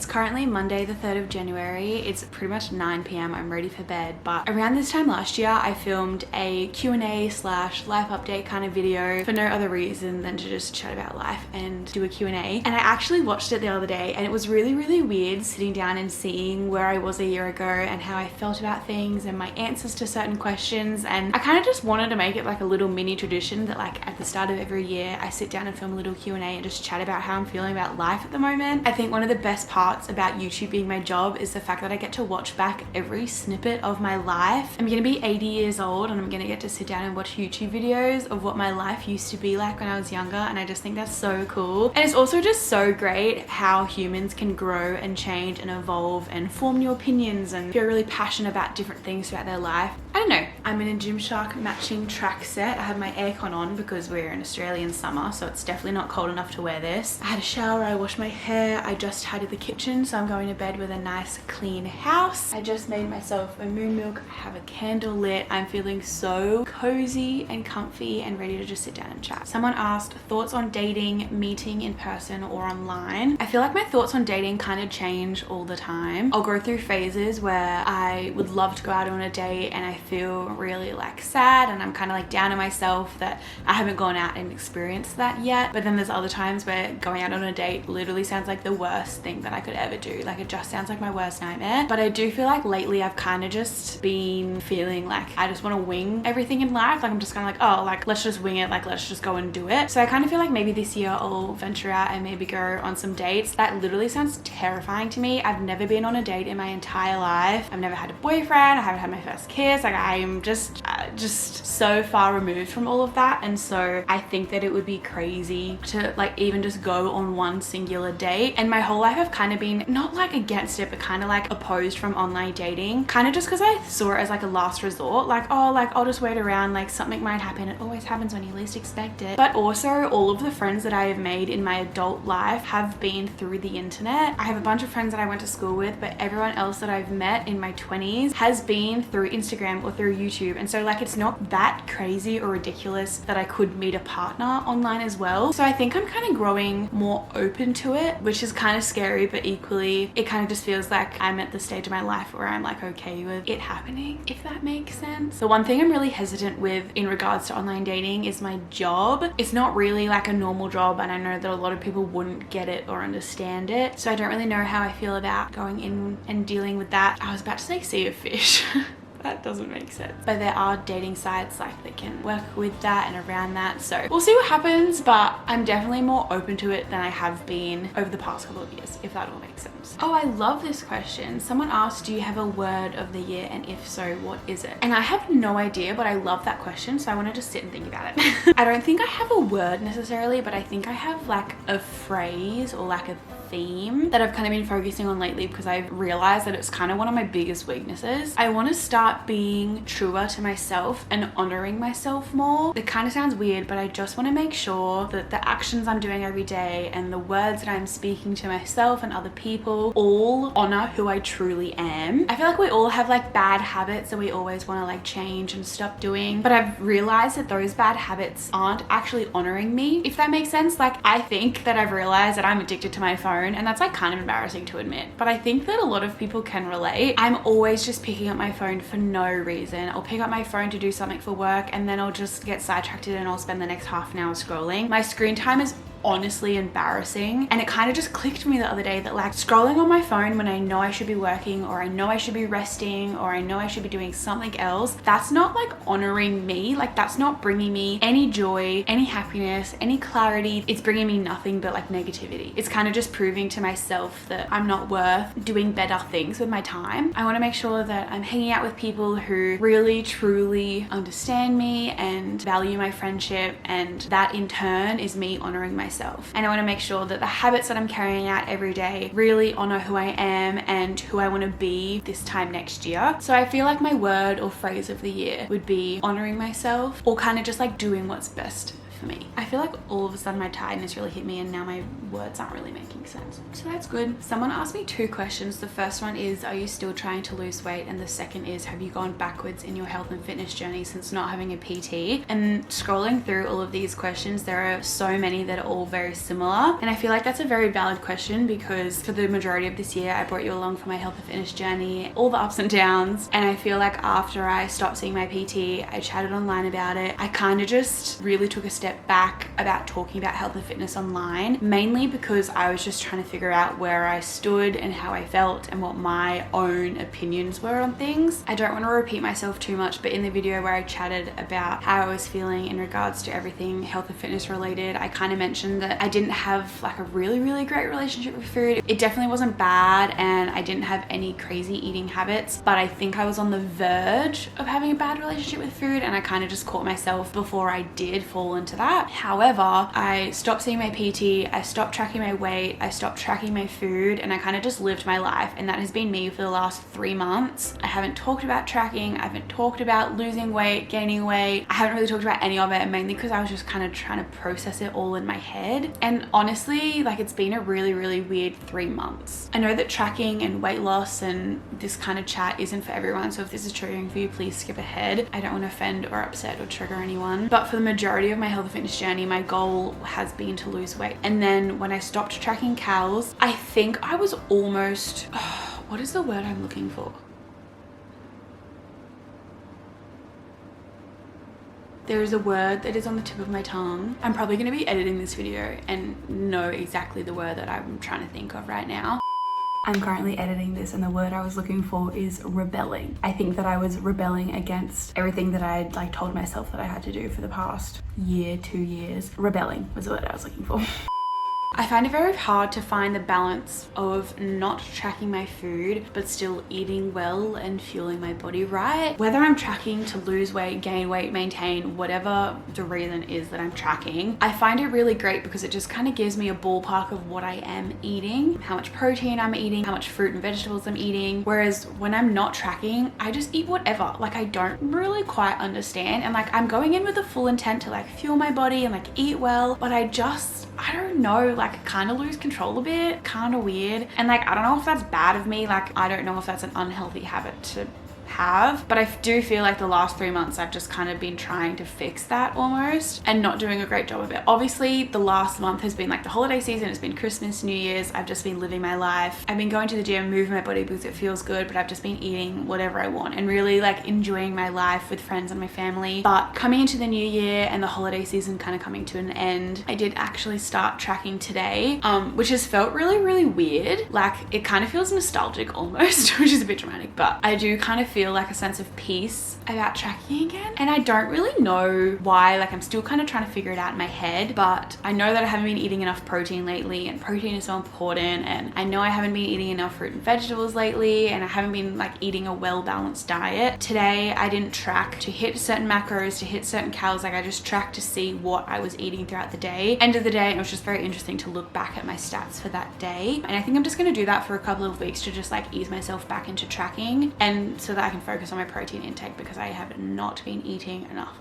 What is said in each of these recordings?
currently Monday the 3rd of January. It's pretty much 9 p.m. I'm ready for bed, but around this time last year I filmed a Q&A slash life update kind of video for no other reason than to just chat about life and do a Q&A. And I actually watched it the other day and it was really weird sitting down and seeing where I was a year ago and how I felt about things and my answers to certain questions. And I kind of just wanted to make it like a little mini tradition that like at the start of every year I sit down and film a little Q&A and just chat about how I'm feeling about life at the moment. I think one of the best parts about YouTube being my job is the fact that I get to watch back every snippet of my life. I'm gonna be 80 years old and I'm gonna get to sit down and watch YouTube videos of what my life used to be like when I was younger, and I just think that's so cool. And it's also just so great how humans can grow and change and evolve and form new opinions and feel really passionate about different things throughout their life. I don't know, I'm in a Gymshark matching track set. I have my aircon on because we're in Australian summer, so it's definitely not cold enough to wear this. I had a shower, I washed my hair, I just tidied the kitchen, so I'm going to bed with a nice clean house. I just made myself a moon milk, I have a candle lit. I'm feeling so cozy and comfy and ready to just sit down and chat. Someone asked thoughts on dating, meeting in person or online. I feel like my thoughts on dating kind of change all the time. I'll go through phases where I would love to go out on a date and I feel really like sad and I'm kind of like down on myself that I haven't gone out and experienced that yet. But then there's other times where going out on a date literally sounds like the worst thing that I could ever do. Like it just sounds like my worst nightmare. But I do feel like lately I've kind of just been feeling like I just want to wing everything in life. Like I'm just kind of like, oh, like let's just wing it, like let's just go and do it. So I kind of feel like maybe this year I'll venture out and maybe go on some dates. That literally sounds terrifying to me. I've never been on a date in my entire life. I've never had a boyfriend. I haven't had my first kiss. Like I am just so far removed from all of that. And so I think that it would be crazy to like even just go on one singular date. And my whole life I've kind of been not like against it, but kind of like opposed from online dating, kind of just because I saw it as like a last resort. Like, oh, like I'll just wait around, like something might happen. It always happens when you least expect it. But also all of the friends that I have made in my adult life have been through the internet. I have a bunch of friends that I went to school with, but everyone else that I've met in my 20s has been through Instagram or through YouTube. And so like it's not that crazy or ridiculous that I could meet a partner online as well. So I think I'm kind of growing more open to it, which is kind of scary, but equally it kind of just feels like I'm at the stage of my life where I'm like okay with it happening, if that makes sense. The one thing I'm really hesitant with in regards to online dating is my job. It's not really like a normal job, and I know that a lot of people wouldn't get it or understand it. So I don't really know how I feel about going in and dealing with that. I was about to say sea of fish. That doesn't make sense. But there are dating sites like that can work with that and around that. So we'll see what happens, but I'm definitely more open to it than I have been over the past couple of years, if that all makes sense. Oh, I love this question. Someone asked, do you have a word of the year? And if so, what is it? And I have no idea, but I love that question. So I want to just sit and think about it. I don't think I have a word necessarily, but I think I have like a phrase or like a theme that I've kind of been focusing on lately because I've realized that it's kind of one of my biggest weaknesses. I want to start being truer to myself and honoring myself more. It kind of sounds weird, but I just want to make sure that the actions I'm doing every day and the words that I'm speaking to myself and other people all honor who I truly am. I feel like we all have like bad habits that we always want to like change and stop doing, but I've realized that those bad habits aren't actually honoring me, if that makes sense. Like I think that I've realized that I'm addicted to my phone, and that's like kind of embarrassing to admit, but I think that a lot of people can relate. I'm always just picking up my phone for no reason. I'll pick up my phone to do something for work and then I'll just get sidetracked and I'll spend the next half an hour scrolling. My screen time is honestly embarrassing, and it kind of just clicked to me the other day that like scrolling on my phone when I know I should be working or I know I should be resting or I know I should be doing something else, that's not like honoring me. Like that's not bringing me any joy, any happiness, any clarity. It's bringing me nothing but like negativity. It's kind of just proving to myself that I'm not worth doing better things with my time. I want to make sure that I'm hanging out with people who really truly understand me and value my friendship, and that in turn is me honoring myself. And I want to make sure that the habits that I'm carrying out every day really honor who I am and who I want to be this time next year. So I feel like my word or phrase of the year would be honoring myself, or kind of just like doing what's best for me. I feel like all of a sudden my tiredness really hit me and now my words aren't really making sense. So that's good. Someone asked me 2 questions. The first one is, are you still trying to lose weight? And the second is, have you gone backwards in your health and fitness journey since not having a PT? And scrolling through all of these questions, there are so many that are all very similar. And I feel like that's a very valid question because for the majority of this year, I brought you along for my health and fitness journey, all the ups and downs. And I feel like after I stopped seeing my PT, I chatted online about it. I kind of just really took a step back about talking about health and fitness online, mainly because I was just trying to figure out where I stood and how I felt and what my own opinions were on things. I don't want to repeat myself too much, but in the video where I chatted about how I was feeling in regards to everything health and fitness related, I kind of mentioned that I didn't have like a really great relationship with food. It definitely wasn't bad and I didn't have any crazy eating habits, but I think I was on the verge of having a bad relationship with food and I kind of just caught myself before I did fall into that. However, I stopped seeing my PT, I stopped tracking my weight, I stopped tracking my food, and I kind of just lived my life, and that has been me for the last 3 months. I haven't talked about tracking, I haven't talked about losing weight, gaining weight. I haven't really talked about any of it, mainly because I was just kind of trying to process it all in my head. And honestly, like, it's been a really weird 3 months. I know that tracking and weight loss and this kind of chat isn't for everyone, so if this is triggering for you, please skip ahead. I don't want to offend or upset or trigger anyone. But for the majority of my health and fitness journey, my goal has been to lose weight. And then when I stopped tracking calories, I think I was almost, what is the word I'm looking for? There is a word that is on the tip of my tongue. I'm probably going to be editing this video and know exactly the word that I'm trying to think of right now. I'm currently editing this and the word I was looking for is rebelling. I think that I was rebelling against everything that I'd like told myself that I had to do for the past year, 2 years. Rebelling was the word I was looking for. I find it very hard to find the balance of not tracking my food but still eating well and fueling my body right. Whether I'm tracking to lose weight, gain weight, maintain, whatever the reason is that I'm tracking, I find it really great because it just kind of gives me a ballpark of what I am eating, how much protein I'm eating, how much fruit and vegetables I'm eating. Whereas when I'm not tracking, I just eat whatever. Like, I don't really quite understand, and like, I'm going in with a full intent to like fuel my body and like eat well, but I don't know, like, kind of lose control a bit, kind of weird. And like, I don't know if that's bad of me, like, I don't know if that's an unhealthy habit to have, but I do feel like the last 3 months I've just kind of been trying to fix that almost and not doing a great job of it. Obviously the last month has been like the holiday season, it's been Christmas, New Year's, I've just been living my life. I've been going to the gym, moving my body because it feels good, but I've just been eating whatever I want and really like enjoying my life with friends and my family. But coming into the new year and the holiday season kind of coming to an end, I did actually start tracking today, which has felt really weird. Like, it kind of feels nostalgic almost, which is a bit dramatic, but I do kind of feel like a sense of peace about tracking again. And I don't really know why, like, I'm still kind of trying to figure it out in my head, but I know that I haven't been eating enough protein lately, and protein is so important, and I know I haven't been eating enough fruit and vegetables lately, and I haven't been like eating a well-balanced diet. Today I didn't track to hit certain macros, to hit certain calories, like I just tracked to see what I was eating throughout the day. End of the day, it was just very interesting to look back at my stats for that day, and I think I'm just going to do that for a couple of weeks to just like ease myself back into tracking, and so that I can focus on my protein intake because I have not been eating enough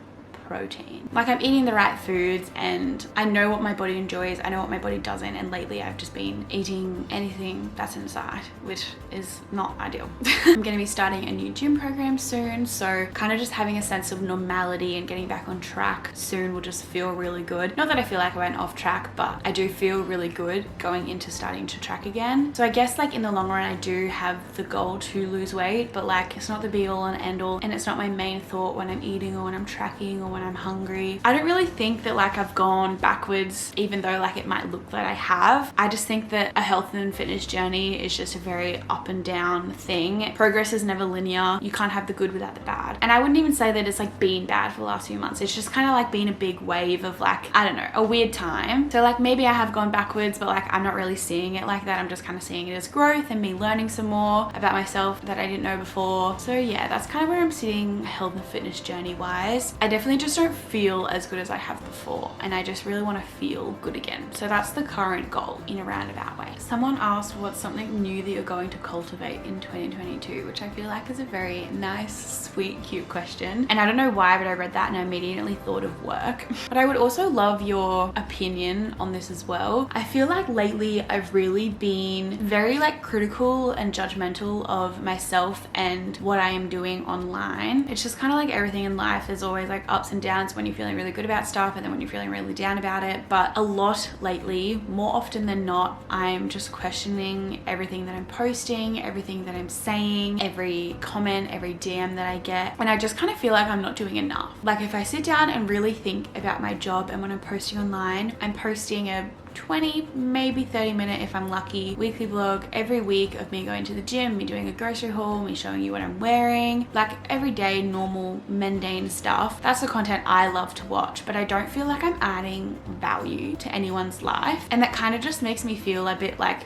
protein. Like, I'm eating the right foods and I know what my body enjoys, I know what my body doesn't, and lately I've just been eating anything that's inside, which is not ideal. I'm going to be starting a new gym program soon, so kind of just having a sense of normality and getting back on track soon will just feel really good. Not that I feel like I went off track, but I do feel really good going into starting to track again. So I guess like in the long run I do have the goal to lose weight, but like it's not the be all and end all, and it's not my main thought when I'm eating or when I'm tracking or when I'm hungry. I don't really think that like I've gone backwards, even though like it might look that I have. I just think that a health and fitness journey is just a very up and down thing. Progress is never linear. You can't have the good without the bad. And I wouldn't even say that it's like been bad for the last few months. It's just kind of like been a big wave of like, I don't know, a weird time. So like maybe I have gone backwards, but like I'm not really seeing it like that. I'm just kind of seeing it as growth and me learning some more about myself that I didn't know before. So yeah, that's kind of where I'm sitting health and fitness journey wise. I definitely just just don't feel as good as I have before, and I just really want to feel good again. So that's the current goal in a roundabout way. Someone asked what's something new that you're going to cultivate in 2022, which I feel like is a very nice, sweet, cute question. And I don't know why, but I read that and I immediately thought of work. But I would also love your opinion on this as well. I feel like lately I've really been very like critical and judgmental of myself and what I am doing online. It's just kind of like everything in life. There's always like ups and downs when you're feeling really good about stuff and then when you're feeling really down about it. But a lot lately, more often than not, I'm just questioning everything that I'm posting, everything that I'm saying, every comment, every DM that I get. And I just kind of feel like I'm not doing enough. Like if I sit down and really think about my job and when I'm posting online, I'm posting a 20, maybe 30-minute if I'm lucky, weekly vlog every week of me going to the gym, me doing a grocery haul, me showing you what I'm wearing, like everyday normal mundane stuff. That's the content I love to watch, but I don't feel like I'm adding value to anyone's life, and that kind of just makes me feel a bit like,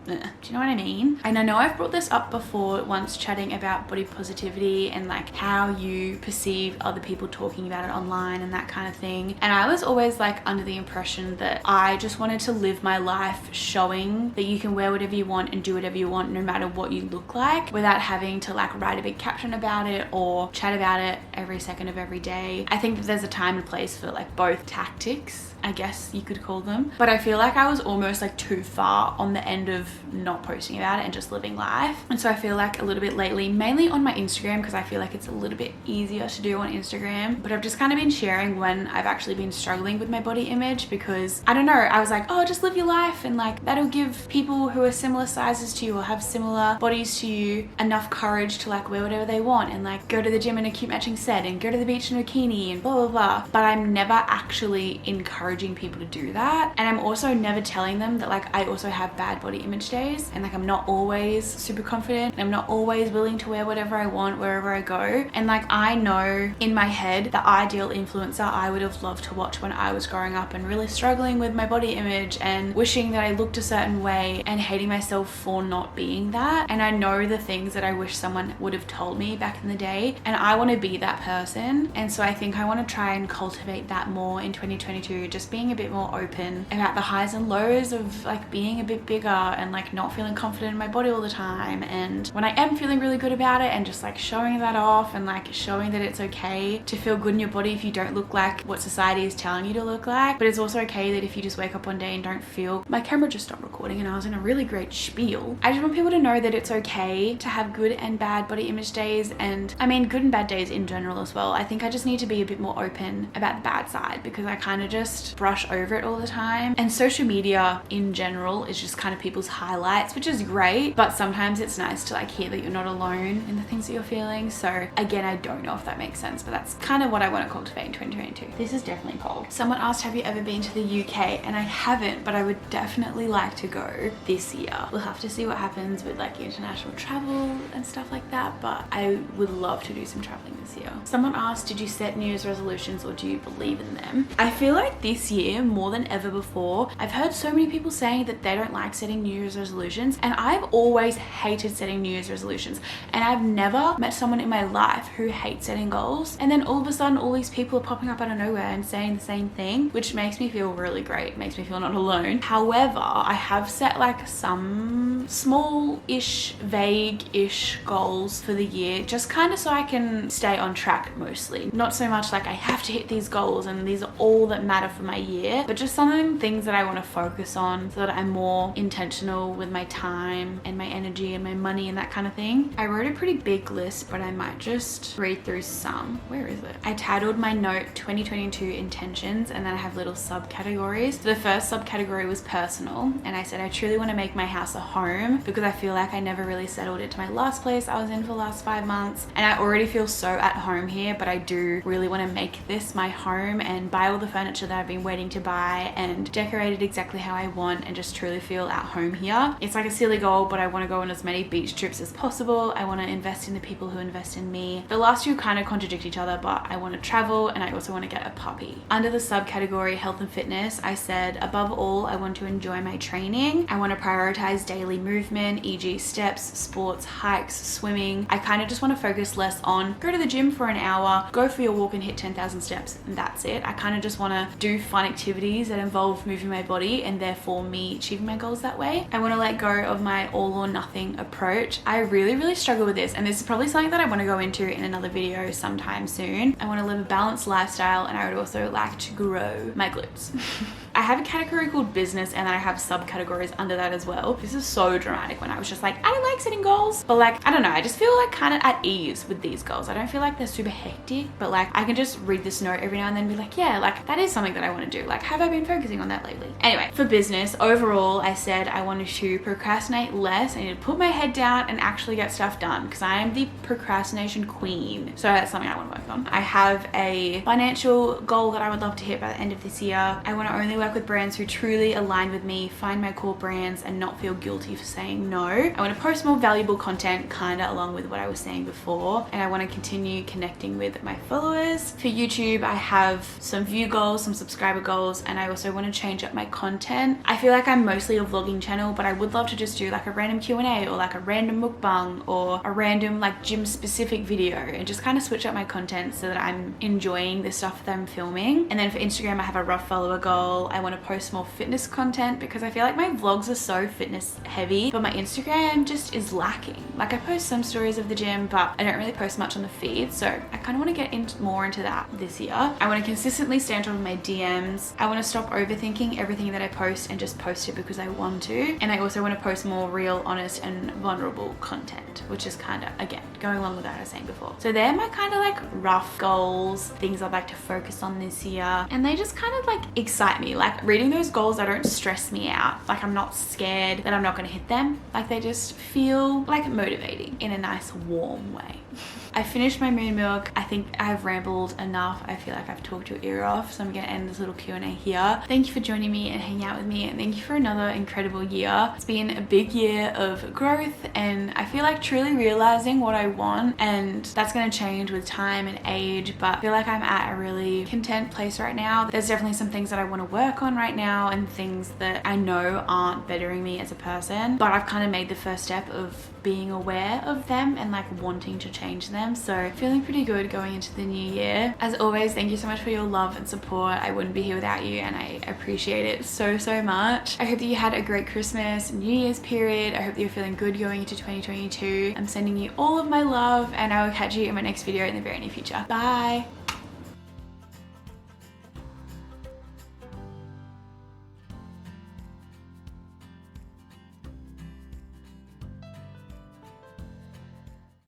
do you know what I mean? And I know I've brought this up before once chatting about body positivity and like how you perceive other people talking about it online and that kind of thing. And I was always like under the impression that I just wanted to live my life showing that you can wear whatever you want and do whatever you want no matter what you look like, without having to like write a big caption about it or chat about it every second of every day. I think that there's a time and place for like both tactics, I guess you could call them. But I feel like I was almost like too far on the end of not posting about it and just living life. And so I feel like a little bit lately, mainly on my Instagram, because I feel like it's a little bit easier to do on Instagram, but I've just kind of been sharing when I've actually been struggling with my body image, because I don't know, I was like, oh, just live your life and like that'll give people who are similar sizes to you or have similar bodies to you enough courage to like wear whatever they want and like go to the gym in a cute matching set and go to the beach in a bikini and blah blah blah. But I'm never actually encouraging people to do that, and I'm also never telling them that like I also have bad body image days, and like I'm not always super confident and I'm not always willing to wear whatever I want wherever I go. And like I know in my head the ideal influencer I would have loved to watch when I was growing up and really struggling with my body image and wishing that I looked a certain way and hating myself for not being that. And I know the things that I wish someone would have told me back in the day, and I want to be that person. And so I think I want to try and cultivate that more in 2022, just being a bit more open about the highs and lows of like being a bit bigger and like not feeling confident in my body all the time, and when I am feeling really good about it and just like showing that off and like showing that it's okay to feel good in your body if you don't look like what society is telling you to look like. But it's also okay that if you just wake up one day and don't feel, my camera just stopped recording and I was in a really great spiel. I just want people to know that it's okay to have good and bad body image days, and I mean good and bad days in general as well. I think I just need to be a bit more open about the bad side, because I kind of just brush over it all the time. And social media in general is just kind of people's highlights, which is great, but sometimes it's nice to like hear that you're not alone in the things that you're feeling. So again, I don't know if that makes sense, but that's kind of what I want to cultivate in 2022. This is definitely cold. Someone asked, have you ever been to the UK? And I haven't, but I would definitely like to go this year. We'll have to see what happens with like international travel and stuff like that, but I would love to do some traveling this year. Someone asked, did you set New Year's resolutions or do you believe in them? I feel like this year more than ever before, I've heard so many people saying that they don't like setting New Year's resolutions, and I've always hated setting New Year's resolutions, and I've never met someone in my life who hates setting goals. And then all of a sudden all these people are popping up out of nowhere and saying the same thing, which makes me feel really great. It makes me feel not alone. However, I have set like some small-ish, vague-ish goals for the year, just kind of so I can stay on track mostly. Not so much like I have to hit these goals and these are all that matter for my year, but just some things that I want to focus on so that I'm more intentional with my time and my energy and my money and that kind of thing. I wrote a pretty big list, but I might just read through some. Where is it? I titled my note 2022 intentions, and then I have little subcategories. So the first subcategory was personal, and I said I truly want to make my house a home, because I feel like I never really settled into my last place I was in for the last 5 months, and I already feel so at home here, but I do really want to make this my home and buy all the furniture that I've been waiting to buy and decorate it exactly how I want and just truly feel at home here. year. It's like a silly goal, but I want to go on as many beach trips as possible. I want to invest in the people who invest in me. The last two kind of contradict each other, but I want to travel and I also want to get a puppy. Under the subcategory health and fitness, I said above all, I want to enjoy my training. I want to prioritize daily movement, e.g. steps, sports, hikes, swimming. I kind of just want to focus less on go to the gym for an hour, go for your walk and hit 10,000 steps, and that's it. I kind of just want to do fun activities that involve moving my body and therefore me achieving my goals that way. I want to let go of my all or nothing approach. I really struggle with this, and this is probably something that I want to go into in another video sometime soon. I want to live a balanced lifestyle, and I would also like to grow my glutes. I have a category called business, and then I have subcategories under that as well. This is so dramatic when I was just like, I don't like setting goals, but like, I don't know, I just feel like kind of at ease with these goals. I don't feel like they're super hectic, but like I can just read this note every now and then and be like, yeah, like that is something that I want to do. Like, have I been focusing on that lately? Anyway, for business, overall, I said I wanted to procrastinate less. I need to put my head down and actually get stuff done because I am the procrastination queen. So that's something I want to work on. I have a financial goal that I would love to hit by the end of this year. I want to only work with brands who truly align with me, find my core brands, and not feel guilty for saying no. I want to post more valuable content, kind of along with what I was saying before, and I want to continue connecting with my followers. For YouTube, I have some view goals, some subscriber goals, and I also want to change up my content. I feel like I'm mostly a vlogging channel, but I would love to just do like a random Q&A or like a random mukbang or a random like gym specific video and just kind of switch up my content so that I'm enjoying the stuff that I'm filming. And then for Instagram, I have a rough follower goal. I want to post more fitness content because I feel like my vlogs are so fitness heavy, but my Instagram just is lacking. Like I post some stories of the gym, but I don't really post much on the feed. So I kind of want to get more into that this year. I want to consistently stay on top of my DMs. I want to stop overthinking everything that I post and just post it because I want to. And I also want to post more real, honest, and vulnerable content, which is kind of, again, going along with what I was saying before. So they're my kind of like rough goals, things I'd like to focus on this year. And they just kind of like excite me. Like reading those goals, they don't stress me out. Like I'm not scared that I'm not going to hit them. Like they just feel like motivating in a nice warm way. I finished my moon milk. I think I've rambled enough. I feel like I've talked your ear off, so I'm gonna end this little Q&A here. Thank you for joining me and hanging out with me, and thank you for another incredible year. It's been a big year of growth, and I feel like truly realizing what I want, and that's gonna change with time and age, but I feel like I'm at a really content place right now. There's definitely some things that I want to work on right now and things that I know aren't bettering me as a person, but I've kind of made the first step of being aware of them and like wanting to change them. So feeling pretty good going into the new year. As always, thank you so much for your love and support. I wouldn't be here without you, and I appreciate it so much. I hope that you had a great Christmas, New Year's period. I hope that you're feeling good going into 2022. I'm sending you all of my love, and I will catch you in my next video in the very near future. Bye.